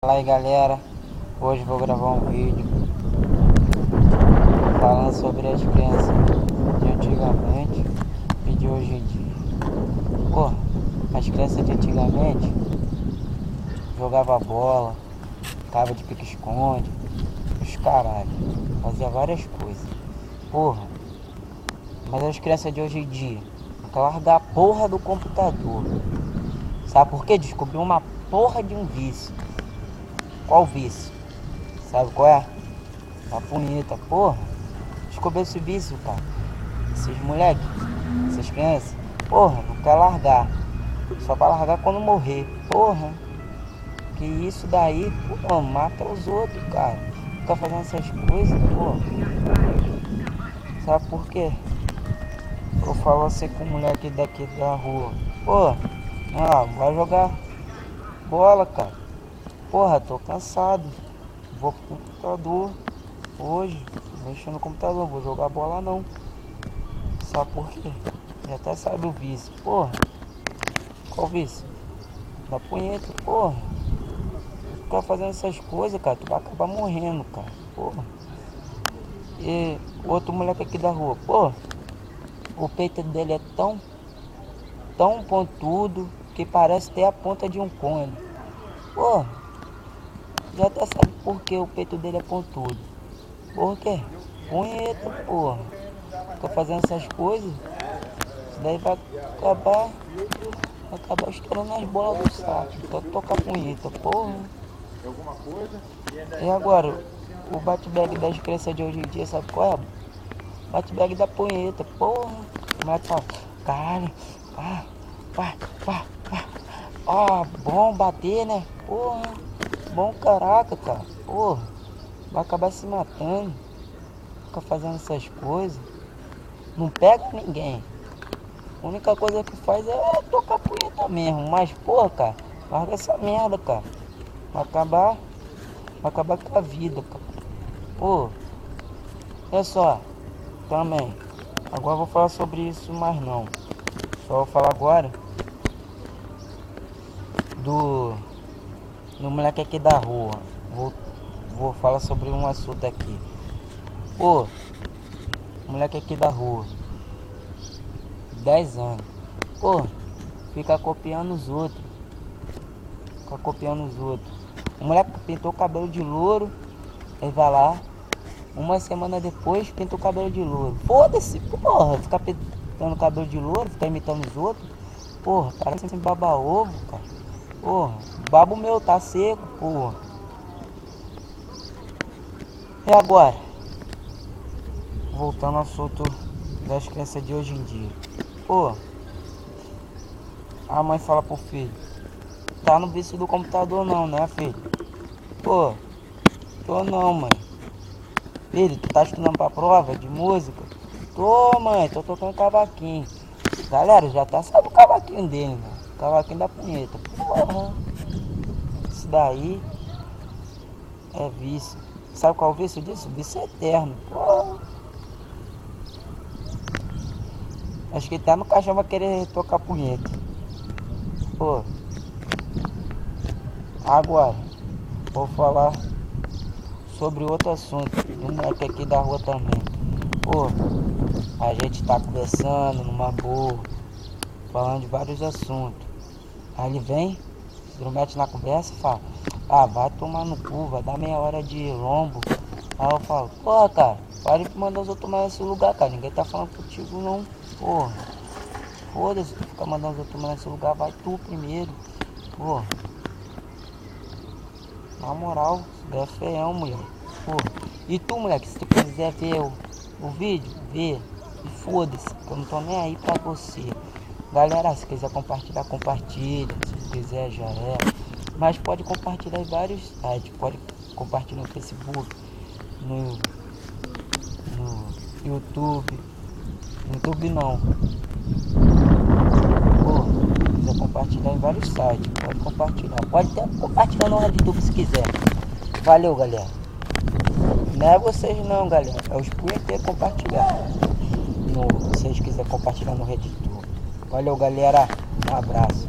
Fala aí galera, hoje vou gravar um vídeo falando sobre as crianças de antigamente e de hoje em dia. Pô, as crianças de antigamente jogavam bola, ficava de pique-esconde, os caralho, fazia várias coisas. Porra, mas as crianças de hoje em dia, quer largar a porra do computador. Sabe por quê? Descobriu uma porra de um vício. Qual vício? Sabe qual é? A punheta, porra. Descobriu esse vício, cara. Esses moleques, essas crianças, porra, não quer largar. Só vai largar quando morrer. Porra. Que isso daí, porra, mata os outros, cara. Fica fazendo essas coisas, porra. Sabe por quê? Eu falo assim com o moleque daqui da rua. Pô, vai jogar bola, cara. Porra, tô cansado. Vou pro computador hoje. Mexer no computador, não vou jogar bola não. Sabe por quê? Já até sabe o vício. Porra, qual vício? Da punheta, porra. Ficar fazendo essas coisas, cara, tu vai acabar morrendo, cara. Porra. E outro moleque aqui da rua, porra, o peito dele é tão pontudo que parece ter a ponta de um cone. Porra, já até sabe por que o peito dele é pontudo. Por quê? Punheta, porra. Fica fazendo essas coisas, isso daí vai acabar estourando as bolas do saco. Só tocar punheta, porra. E agora, o bate-bag das crianças de hoje em dia, sabe qual é? Bate-bag da punheta, porra. O moleque fala, caralho, pá. Ó, bom bater, né? Porra, bom caraca, cara. Porra, vai acabar se matando. Fica fazendo essas coisas. Não pega ninguém. A única coisa que faz é tocar punheta mesmo. Mas, porra, cara, larga essa merda, cara. Vai acabar com a vida, cara. Pô, olha só, também. Agora eu vou falar sobre isso, mas não. Só vou falar agora do moleque aqui da rua. Vou falar sobre um assunto aqui. Pô, moleque aqui da rua, 10 anos. Pô, fica copiando os outros. O moleque pintou o cabelo de louro, ele vai lá, uma semana depois pinta o cabelo de louro. Foda-se, porra, ficar pintando o cabelo de louro, ficar imitando os outros. Porra, parece assim baba-ovo, cara. Porra, babo meu tá seco, porra. E agora? Voltando ao assunto das crianças de hoje em dia. Pô, a mãe fala pro filho, tá no vício do computador não, né, filho? Pô, tô não, mãe. Filho, tu tá estudando pra prova de música? Tô, mãe, tô tocando cavaquinho. Galera, já tá sabe o cavaquinho dele, mano. Cavaquinho da punheta. Porra, isso daí é vício. Sabe qual é o vício disso? Vício eterno. Porra. Acho que até no caixão vai querer tocar punheta. Pô, agora vou falar sobre outro assunto. Um moleque aqui da rua também. Pô, a gente tá conversando numa boa, falando de vários assuntos. Aí ele vem, se mete na conversa e fala, vai tomar no cu, vai dar meia hora de lombo. Aí eu falo, pô, cara, para de mandar os outros mais nesse lugar, cara. Ninguém tá falando contigo não, porra. Foda-se, tu fica mandando os outros mais nesse lugar, vai tu primeiro. Porra. Na moral, isso daí é feião, mulher. Porra. E tu, moleque, se tu quiser ver o vídeo, vê. E foda-se, que eu não tô nem aí pra você. Galera, se quiser compartilhar, compartilha. Se quiser, já é. Mas pode compartilhar em vários sites. Pode compartilhar no Facebook, no YouTube. No YouTube não. Pô, se quiser compartilhar em vários sites, pode compartilhar. Pode até compartilhar no YouTube se quiser. Valeu, galera. Não é vocês não, galera. É os punheteiros compartilhar. Se vocês quiserem compartilhar no Reddit. Valeu, galera. Um abraço.